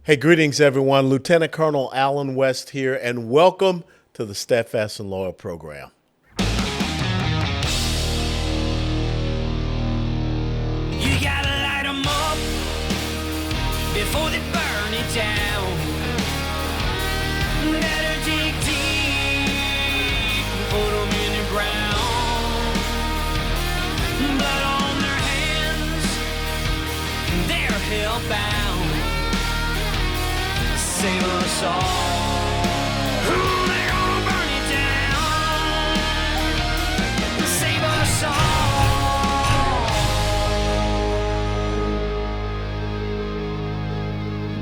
Hey, greetings, everyone. Lieutenant Colonel Alan West here, and welcome to the Steadfast and Loyal program. You gotta light 'em up before they burn it down. Better dig deep and put 'em in the ground. Blood on their hands, they're hellbound. Save us all. Ooh, they're gonna burn it down. Save us all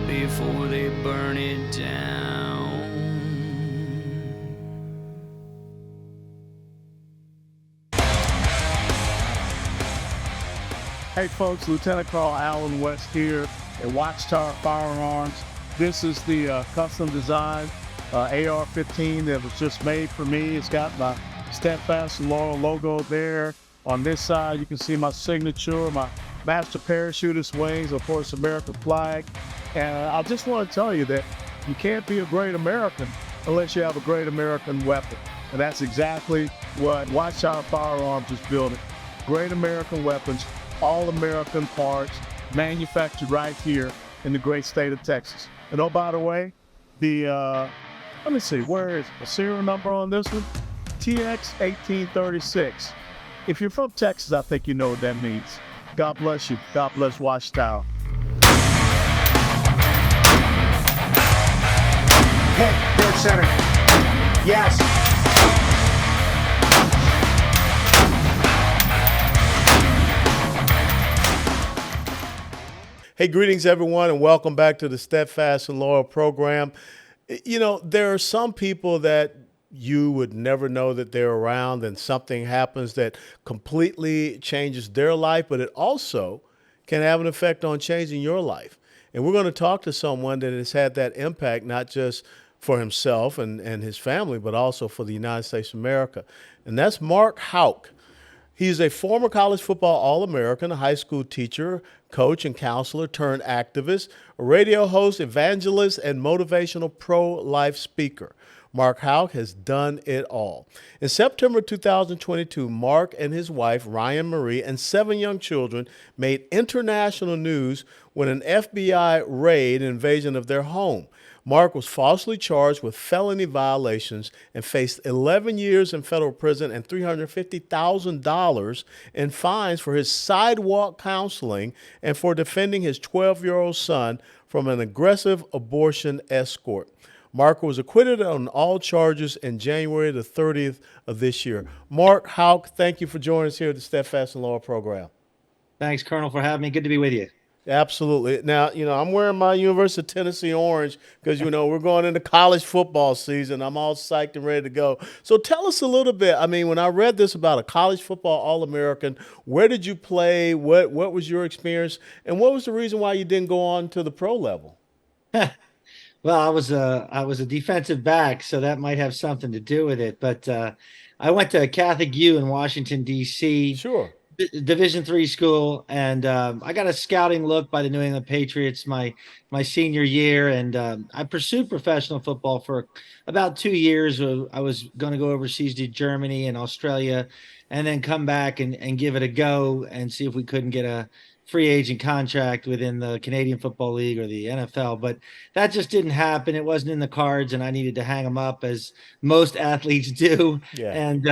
before they burn it down. Hey folks, Lieutenant Colonel Alan West here at Watchtower Firearms. This is the custom design AR-15 that was just made for me. It's got my Steadfast and Loyal logo there. On this side, you can see my signature, my master parachutist wings, of course, American flag. And I just want to tell you that you can't be a great American unless you have a great American weapon. And that's exactly what Watchtower Firearms is building. Great American weapons, all American parts, manufactured right here in the great state of Texas. And oh, by the way, let me see, where is the serial number on this one? TX1836. If you're from Texas, I think you know what that means. God bless you. God bless Watchtower. Hit, dead center. Yes. Hey, greetings, everyone, and welcome back to the Steadfast and Loyal program. You know, there are some people that you would never know that they're around, and something happens that completely changes their life, but it also can have an effect on changing your life. And we're going to talk to someone that has had that impact, not just for himself and his family, but also for the United States of America. And that's Mark Houck. He's a former college football All-American, a high school teacher, coach, and counselor turned activist, a radio host, evangelist, and motivational pro-life speaker. Mark Houck has done it all. In September 2022, Mark and his wife, Ryan Marie, and 7 young children made international news when an FBI raid and invasion of their home. Mark was falsely charged with felony violations and faced 11 years in federal prison and $350,000 in fines for his sidewalk counseling and for defending his 12-year-old son from an aggressive abortion escort. Mark was acquitted on all charges in January the 30th of this year. Mark Houck, thank you for joining us here at the Steadfast and Loyal program. Thanks, Colonel, for having me. Good to be with you. Absolutely. Now, I'm wearing my University of Tennessee orange because, we're going into college football season. I'm all psyched and ready to go. So tell us a little bit. I mean, when I read this about a college football All-American, where did you play? What was your experience? And what was the reason why you didn't go on to the pro level? Well, I was a defensive back, so that might have something to do with it. But I went to Catholic U in Washington, D.C. Sure. Division III school, and I got a scouting look by the New England Patriots my senior year, and I pursued professional football for about 2 years. I was going to go overseas to Germany and Australia, and then come back and give it a go and see if we couldn't get a free agent contract within the Canadian Football League or the NFL. But that just didn't happen. It wasn't in the cards, and I needed to hang them up, as most athletes do. Yeah. And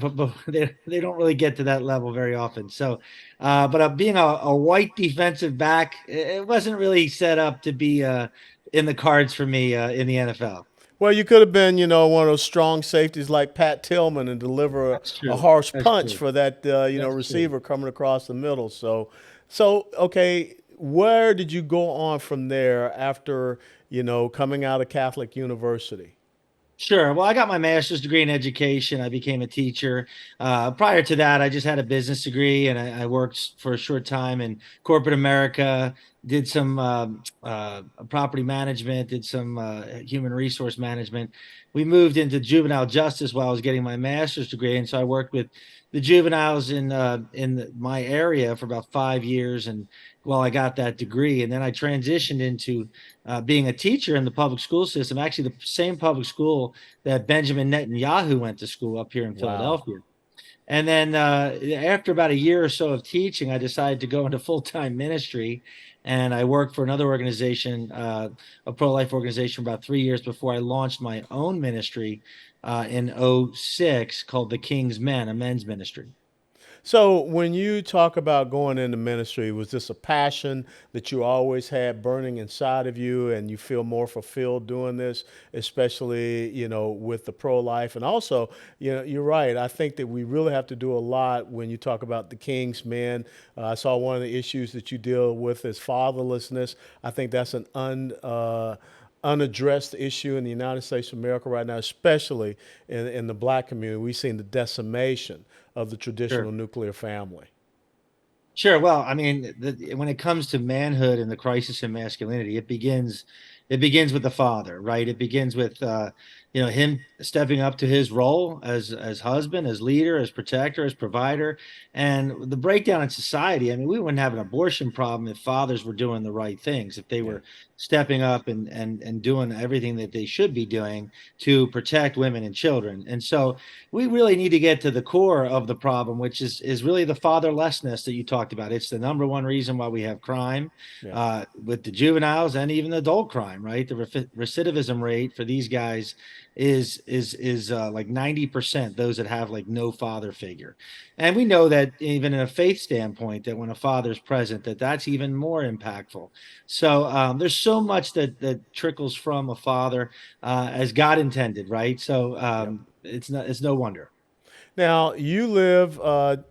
but they don't really get to that level very often. So, but being a white defensive back, it wasn't really set up to be in the cards for me in the NFL. Well, you could have been, one of those strong safeties like Pat Tillman and deliver That's true. a harsh That's punch true. for that, That's receiver coming across the middle. So, okay, where did you go on from there after, coming out of Catholic University? Sure. Well, I got my master's degree in education. I became a teacher. Prior to that, I just had a business degree, and I worked for a short time in corporate America, did some property management, did some human resource management. We moved into juvenile justice while I was getting my master's degree, and so I worked with the juveniles in my area for about 5 years, and while I got that degree, and then I transitioned into being a teacher in the public school system, actually the same public school that Benjamin Netanyahu went to school up here in Wow. Philadelphia. And then after about a year or so of teaching, I decided to go into full-time ministry. And I worked for another organization, a pro-life organization, for about 3 years before I launched my own ministry in '06 called the King's Men, a men's ministry. So, when you talk about going into ministry, was this a passion that you always had burning inside of you, and you feel more fulfilled doing this, especially with the pro life? And also, you're right. I think that we really have to do a lot when you talk about the King's Men. I saw one of the issues that you deal with is fatherlessness. I think that's an unaddressed issue in the United States of America right now, especially in the black community. We've seen the decimation of the traditional Sure. nuclear family. Sure. Well, I mean, when it comes to manhood and the crisis in masculinity, it begins with the father, right? It begins with him stepping up to his role as husband, as leader, as protector, as provider. And the breakdown in society, I mean, we wouldn't have an abortion problem if fathers were doing the right things, if they Yeah. were stepping up and doing everything that they should be doing to protect women and children. And so we really need to get to the core of the problem, which is really the fatherlessness that you talked about. It's the number one reason why we have crime Yeah. with the juveniles and even adult crime, right? The recidivism rate for these guys is like 90% those that have like no father figure. And we know that even in a faith standpoint, that when a father's present, that's even more impactful. So there's so much that trickles from a father as God intended, right? So Yep. it's no wonder. Now, you live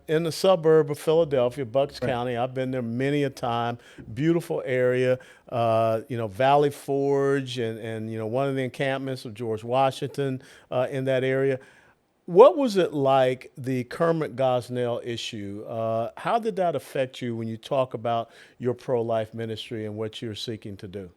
in the suburb of Philadelphia, Bucks Right. County. I've been there many a time. Beautiful area. Valley Forge and one of the encampments of George Washington in that area. What was it like, the Kermit Gosnell issue? How did that affect you when you talk about your pro life ministry and what you're seeking to do?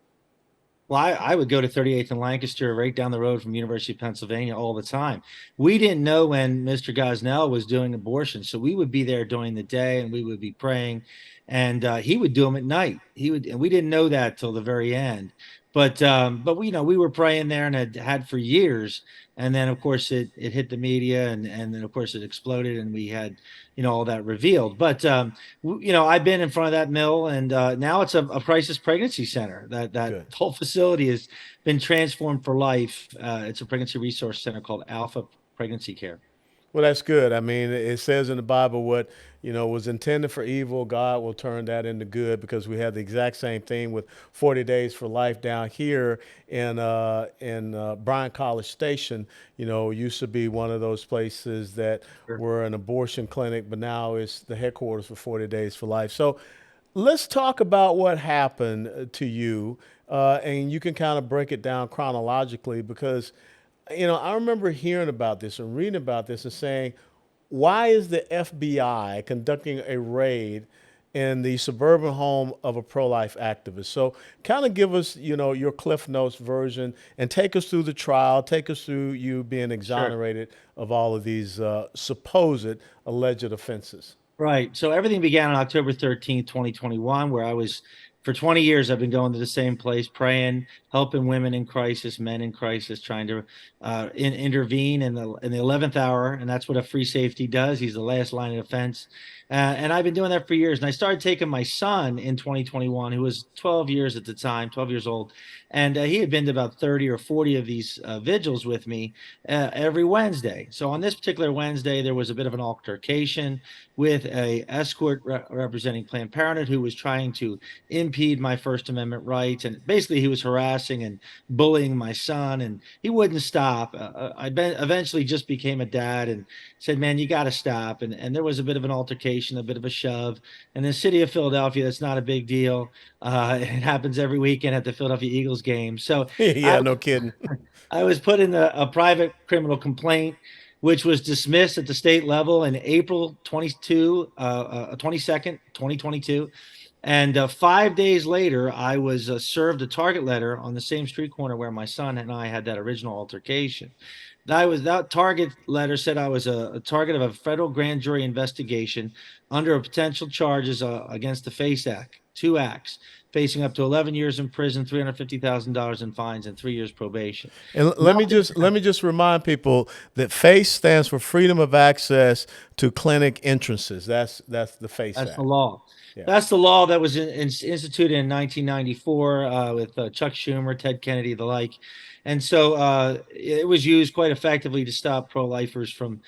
Well, I would go to 38th and Lancaster, right down the road from University of Pennsylvania, all the time. We didn't know when Mr. Gosnell was doing abortion, so we would be there during the day and we would be praying, and he would do them at night. And we didn't know that till the very end. But we were praying there and had for years. And then of course it hit the media, and then of course it exploded, and we had all that revealed. But I've been in front of that mill, and now it's a crisis pregnancy center. That Good. whole facility has been transformed for life. It's a pregnancy resource center called Alpha Pregnancy Care. Well, that's good. I mean, it says in the Bible what, was intended for evil, God will turn that into good, because we have the exact same thing with 40 Days for Life down here in Bryan College Station. Used to be one of those places that Sure. were an abortion clinic, but now it's the headquarters for 40 Days for Life. So let's talk about what happened to you, and you can kind of break it down chronologically, because I remember hearing about this and reading about this and saying, why is the FBI conducting a raid in the suburban home of a pro-life activist? So kind of give us, your Cliff Notes version, and take us through the trial, take us through you being Sure. exonerated of all of these supposed alleged offenses. Right. So everything began on October 13th, 2021, where for 20 years, I've been going to the same place, praying, helping women in crisis, men in crisis, trying to intervene in the 11th hour. And that's what a free safety does. He's the last line of defense. And I've been doing that for years. And I started taking my son in 2021, who was 12 years at the time, 12 years old. And he had been to about 30 or 40 of these vigils with me every Wednesday. So on this particular Wednesday, there was a bit of an altercation with a escort representing Planned Parenthood, who was trying to impede my First Amendment rights. And basically, he was harassing and bullying my son, and he wouldn't stop. Eventually just became a dad and said, "Man, you got to stop." And there was a bit of an altercation, a bit of a shove. And in the city of Philadelphia, that's not a big deal. It happens every weekend at the Philadelphia Eagles game. So I Yeah, no kidding. I was put in a private criminal complaint, which was dismissed at the state level in April 22, 22nd, 2022. And 5 days later, I was served a target letter on the same street corner where my son and I had that original altercation. That target letter said I was a target of a federal grand jury investigation under a potential charges against the FACE Act, two acts, facing up to 11 years in prison, $350,000 in fines, and 3 years probation. And Nothing. let me just remind people that FACE stands for Freedom of Access to Clinic Entrances. That's the FACE That's the Act. law. Yeah. That's the law that was instituted in 1994 with Chuck Schumer, Ted Kennedy, the like. And so it was used quite effectively to stop pro-lifers from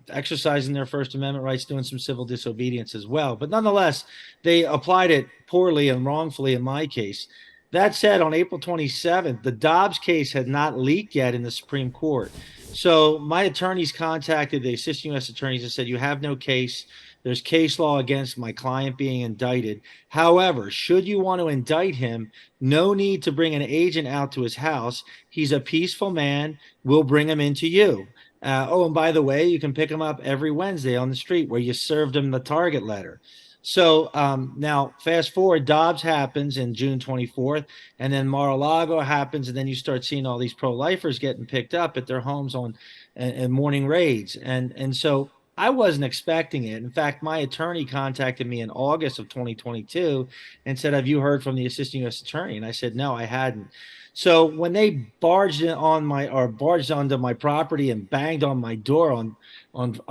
exercising their First Amendment rights, doing some civil disobedience as well. But nonetheless, they applied it poorly and wrongfully in my case. That said, on April 27th, the Dobbs case had not leaked yet in the Supreme Court. So my attorneys contacted the assistant U.S. attorneys and said, "You have no case. There's case law against my client being indicted. However, should you want to indict him, no need to bring an agent out to his house. He's a peaceful man. We'll bring him into you. Oh, and by the way, you can pick him up every Wednesday on the street where you served him the target letter." So now, fast forward, Dobbs happens in June 24th, and then Mar-a-Lago happens, and then you start seeing all these pro-lifers getting picked up at their homes on and morning raids, and so I wasn't expecting it. In fact, my attorney contacted me in August of 2022 and said, "Have you heard from the assistant U.S. attorney?" And I said, "No, I hadn't." So when they barged onto my property and banged on my door on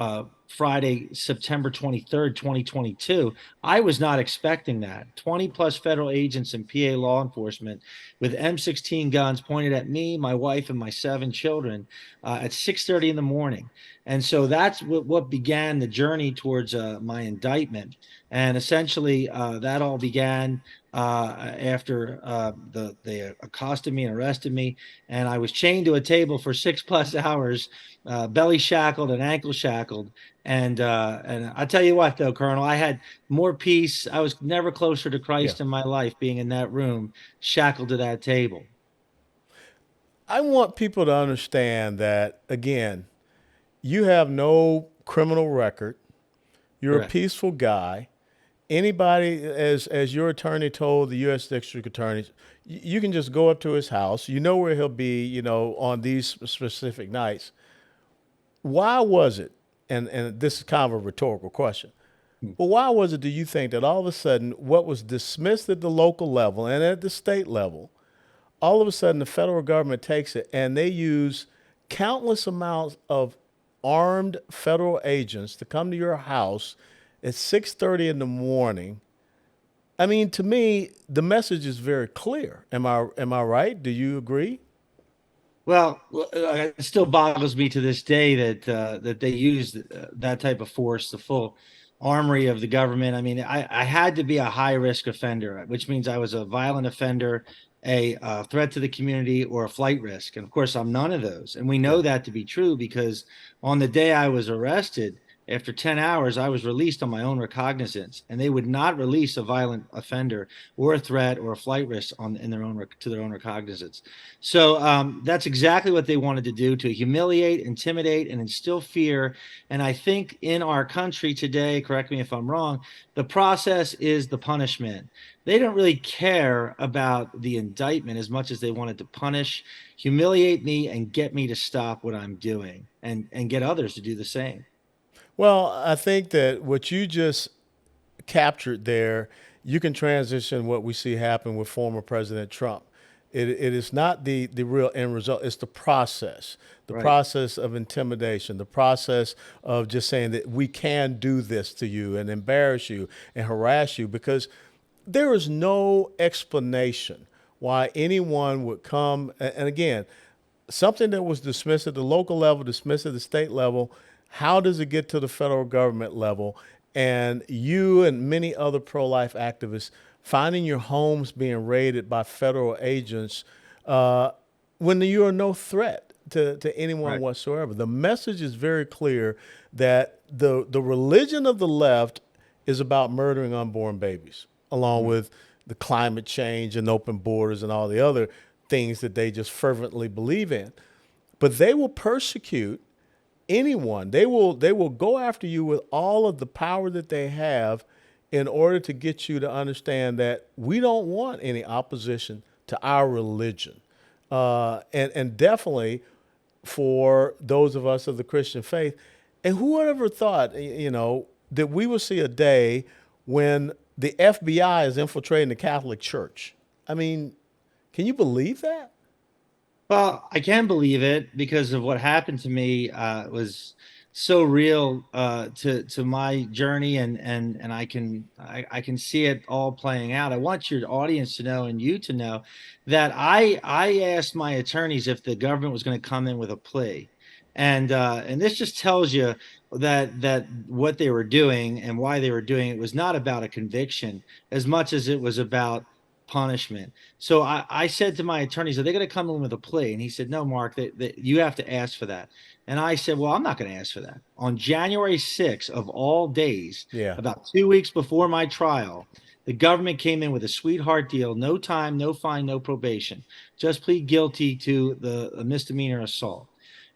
Friday, September 23rd, 2022, I was not expecting that. 20 plus federal agents and PA law enforcement with M16 guns pointed at me, my wife, and my 7 children at 6:30 in the morning. And so that's what began the journey towards my indictment. And essentially, that all began after they accosted me and arrested me, and I was chained to a table for 6+ hours, belly shackled and ankle shackled. And I tell you what, though, Colonel, I had more peace. I was never closer to Christ in my life being in that room, shackled to that table. I want people to understand that, again, you have no criminal record. You're Correct. a peaceful guy. Anybody, as your attorney told the U.S. District Attorney, you can just go up to his house. You know where he'll be, on these specific nights. Why was it, and this is kind of a rhetorical question, but why was it, do you think, that all of a sudden what was dismissed at the local level and at the state level, all of a sudden the federal government takes it and they use countless amounts of armed federal agents to come to your house at 6:30 in the morning? I mean, to me, the message is very clear. Am I right? Do you agree? Well, it still boggles me to this day that they used that type of force, the full armory of the government. I mean, I had to be a high risk offender, which means I was a violent offender, a threat to the community, or a flight risk. And of course, I'm none of those. And we know Yeah. that to be true because on the day I was arrested, after 10 hours, I was released on my own recognizance, and they would not release a violent offender or a threat or a flight risk to their own recognizance. So that's exactly what they wanted to do, to humiliate, intimidate, and instill fear. And I think in our country today, correct me if I'm wrong, the process is the punishment. They don't really care about the indictment as much as they wanted to punish, humiliate me, and get me to stop what I'm doing, and get others to do the same. Well, I think that what you just captured there, you can transition what we see happen with former President Trump. It is not the real end result. It's the Right. process of intimidation, the process of just saying that we can do this to you and embarrass you and harass you, because there is no explanation why anyone would come. And again, something that was dismissed at the local level, dismissed at the state level, how does it get to the federal government level? And you and many other pro-life activists finding your homes being raided by federal agents when you are no threat to anyone Right. whatsoever. The message is very clear that the religion of the left is about murdering unborn babies, along with the climate change and open borders and all the other things that they just fervently believe in. But they will persecute anyone. They will go after you with all of the power that they have in order to get you to understand that we don't want any opposition to our religion. And definitely for those of us of the Christian faith. And who would ever thought, that we would see a day when the FBI is infiltrating the Catholic Church? I mean, can you believe that? Well, I can believe it because of what happened to me. Was so real to my journey, and I can see it all playing out. I want your audience to know and you to know that I asked my attorneys if the government was going to come in with a plea, and this just tells you that what they were doing and why they were doing it was not about a conviction as much as it was about punishment. So I said to my attorneys, are they going to come in with a plea? And he said, no, Mark, that you have to ask for that. And I said, well, I'm not going to ask for that. On January 6th of all days, Yeah. about 2 weeks before my trial, the government came in with a sweetheart deal, no time, no fine, no probation, just plead guilty to the misdemeanor assault.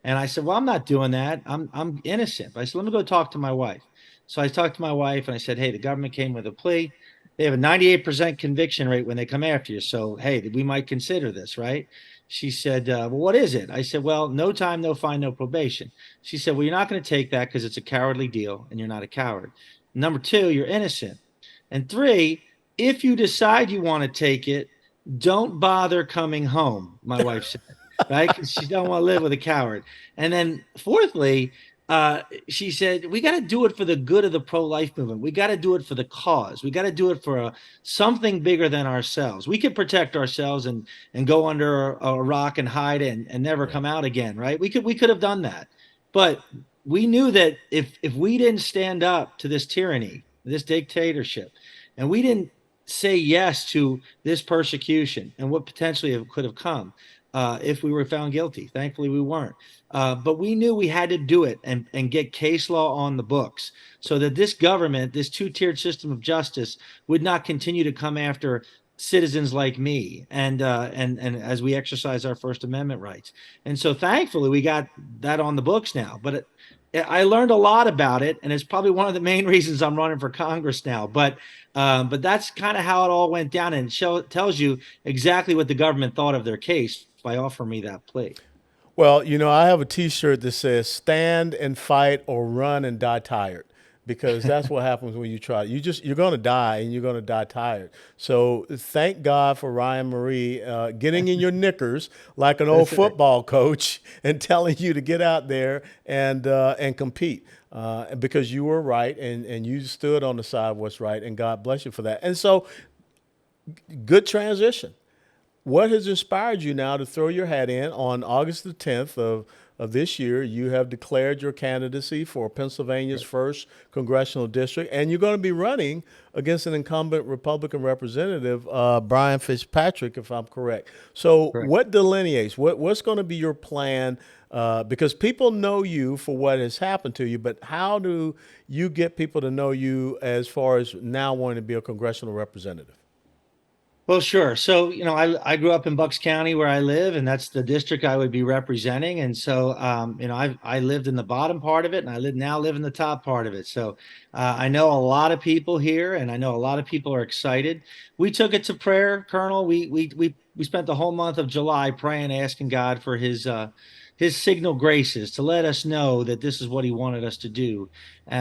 And I said, well, I'm not doing that. I'm innocent. But I said, let me go talk to my wife. So I talked to my wife and I said, hey, the government came with a plea. They have a 98% conviction rate when they come after you. So, hey, we might consider this, right? She said, well, what is it? I said, well, no time, no fine, no probation. She said, well, you're not going to take that because it's a cowardly deal and you're not a coward. Number two, you're innocent. And three, if you decide you want to take it, don't bother coming home, my wife said, right? Because she don't want to live with a coward. And then fourthly, she said, we got to do it for the good of the pro-life movement. We got to do it for the cause. We got to do it for something bigger than ourselves. We could protect ourselves and go under a rock and hide and never come out again, right? We could have done that. But we knew that if we didn't stand up to this tyranny, this dictatorship, and we didn't say yes to this persecution and what potentially could have come if we were found guilty. Thankfully, we weren't. But we knew we had to do it and get case law on the books so that this government, this two-tiered system of justice, would not continue to come after citizens like me and as we exercise our First Amendment rights. And so thankfully we got that on the books now. But I learned a lot about it, and it's probably one of the main reasons I'm running for Congress now. But that's kind of how it all went down, and it tells you exactly what the government thought of their case by offering me that plea. Well, I have a T-shirt that says "Stand and fight, or run and die tired," because that's what happens when you try. You're going to die, and you're going to die tired. So thank God for Ryan Marie getting in your knickers like an old football coach and telling you to get out there and compete. Because you were right, and you stood on the side of what's right, and God bless you for that. And so, good transition. What has inspired you now to throw your hat in on August the 10th of this year? You have declared your candidacy for Pennsylvania's first congressional district, and you're going to be running against an incumbent Republican representative, Brian Fitzpatrick, if I'm correct. So Correct. what delineates, what's going to be your plan? Because people know you for what has happened to you, but how do you get people to know you as far as now wanting to be a congressional representative? Well, sure. So, I grew up in Bucks County where I live, and that's the district I would be representing. And so, I lived in the bottom part of it, and I now live in the top part of it. So, I know a lot of people here, and I know a lot of people are excited. We took it to prayer, Colonel. We spent the whole month of July praying, asking God for his signal graces to let us know that this is what he wanted us to do.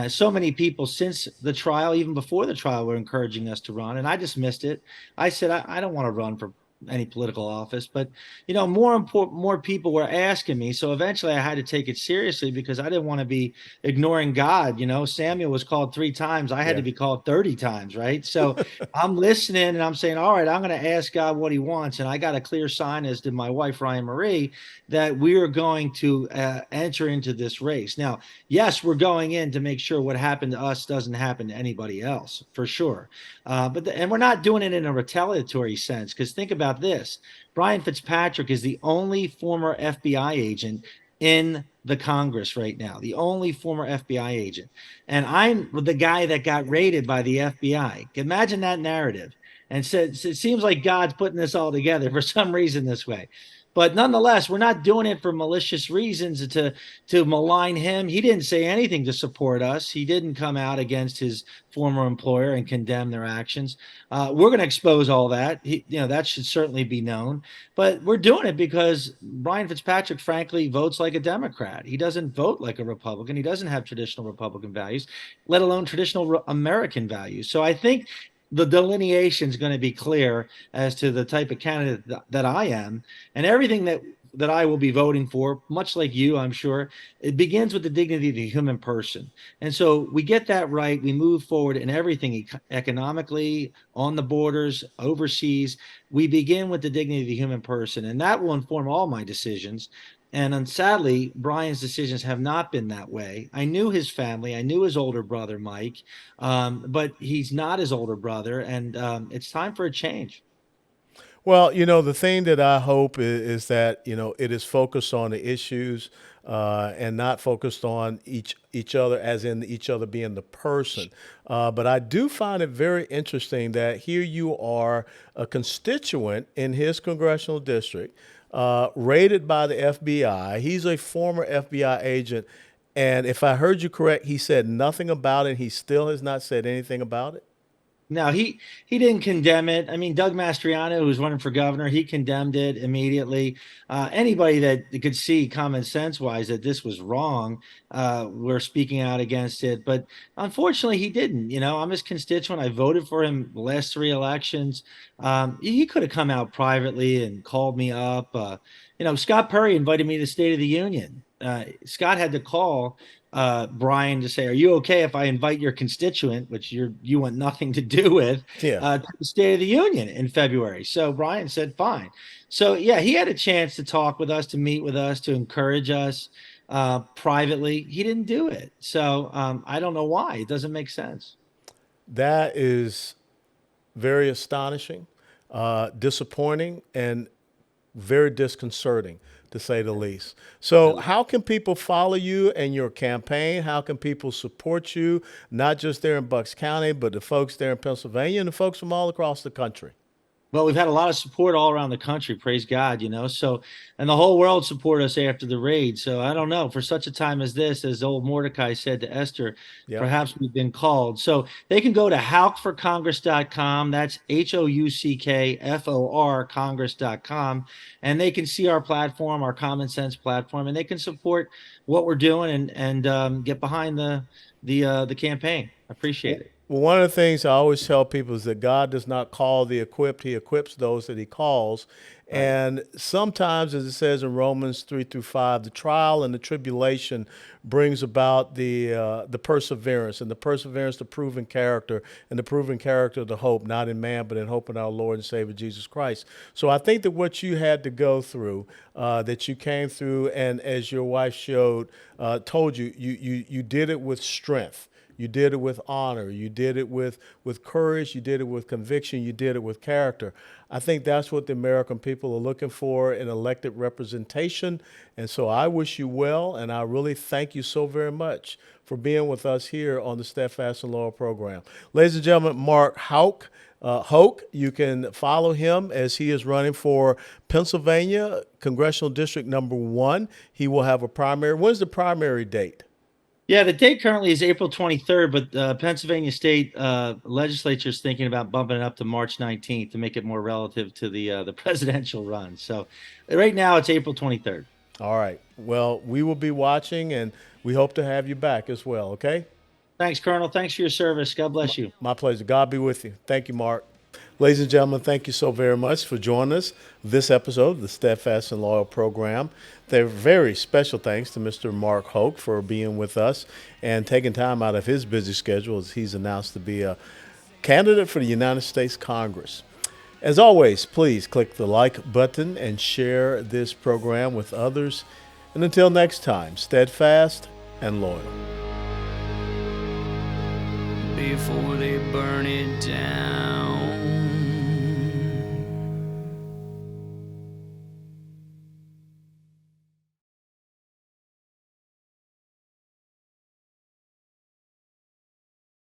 So many people since the trial, even before the trial, were encouraging us to run, and I dismissed it. I said, I don't want to run for any political office, but more people were asking me. So eventually I had to take it seriously because I didn't want to be ignoring God. Samuel was called 3 times. I had to Yeah. be called 30 times, right? So I'm listening and I'm saying, all right, I'm going to ask God what he wants. And I got a clear sign, as did my wife, Ryan Marie, that we are going to enter into this race. Now, yes, we're going in to make sure what happened to us doesn't happen to anybody else, for sure. And we're not doing it in a retaliatory sense, because think about this. Brian Fitzpatrick is the only former FBI agent in the Congress right now, the only former FBI agent. And I'm the guy that got raided by the FBI. Imagine that narrative. and said, it seems like God's putting this all together for some reason this way. But nonetheless, we're not doing it for malicious reasons to malign him. He didn't say anything to support us. He didn't come out against his former employer and condemn their actions. We're going to expose all that. That should certainly be known. But we're doing it because Brian Fitzpatrick, frankly, votes like a Democrat. He doesn't vote like a Republican. He doesn't have traditional Republican values, let alone traditional American values. So I think the delineation is going to be clear as to the type of candidate that I am, and everything that I will be voting for, much like you, I'm sure, it begins with the dignity of the human person. And so we get that right, we move forward in everything, economically, on the borders, overseas. We begin with the dignity of the human person, and that will inform all my decisions. And sadly, Brian's decisions have not been that way. I knew his family. I knew his older brother, Mike, but he's not his older brother, and it's time for a change. Well, the thing that I hope is that, it is focused on the issues and not focused on each other, as in each other being the person. But I do find it very interesting that here you are, a constituent in his congressional district, raided by the FBI. He's a former FBI agent. And if I heard you correct, he said nothing about it. He still has not said anything about it. No, he didn't condemn it. I mean, Doug Mastriano, who was running for governor, he condemned it immediately. Anybody that could see common sense wise that this was wrong, were speaking out against it. But unfortunately, he didn't. I'm his constituent. I voted for him the last 3 elections. He could have come out privately and called me up. Scott Perry invited me to the State of the Union. Scott had to call Brian to say, "Are you okay if I invite your constituent, which you want nothing to do with, to the State of the Union in February?" So Brian said, "Fine." So yeah, he had a chance to talk with us, to meet with us, to encourage us privately. He didn't do it. So I don't know why. It doesn't make sense. That is very astonishing, disappointing, and very disconcerting, to say the least. So how can people follow you and your campaign? How can people support you, not just there in Bucks County, but the folks there in Pennsylvania and the folks from all across the country? Well, we've had a lot of support all around the country, praise God, So, and the whole world supported us after the raid. So I don't know, for such a time as this, as old Mordecai said to Esther, perhaps we've been called. So they can go to houckforcongress.com. That's HOUCKFOR Congress.com. And they can see our platform, our common sense platform, and they can support what we're doing and get behind the campaign. I appreciate it. Well, one of the things I always tell people is that God does not call the equipped. He equips those that he calls. Right. And sometimes, as it says in Romans 3-5, the trial and the tribulation brings about the perseverance, and the perseverance, the proven character, and the proven character, the hope, not in man, but in hope in our Lord and Savior Jesus Christ. So I think that what you had to go through, that you came through, and as your wife told you, you did it with strength. You did it with honor. You did it with courage. You did it with conviction. You did it with character. I think that's what the American people are looking for in elected representation. And so I wish you well, and I really thank you so very much for being with us here on the Steadfast and Loyal program. Ladies and gentlemen, Mark Houck. Houck, you can follow him as he is running for Pennsylvania Congressional District number 1. He will have a primary. When's the primary date? Yeah, the date currently is April 23rd, but Pennsylvania State Legislature is thinking about bumping it up to March 19th to make it more relative to the presidential run. So right now it's April 23rd. All right. Well, we will be watching, and we hope to have you back as well, okay? Thanks, Colonel. Thanks for your service. God bless you. My pleasure. God be with you. Thank you, Mark. Ladies and gentlemen, thank you so very much for joining us this episode of the Steadfast and Loyal program. They're very special thanks to Mr. Mark Houck for being with us and taking time out of his busy schedule as he's announced to be a candidate for the United States Congress. As always, please click the like button and share this program with others. And until next time, steadfast and loyal. Before they burn it down.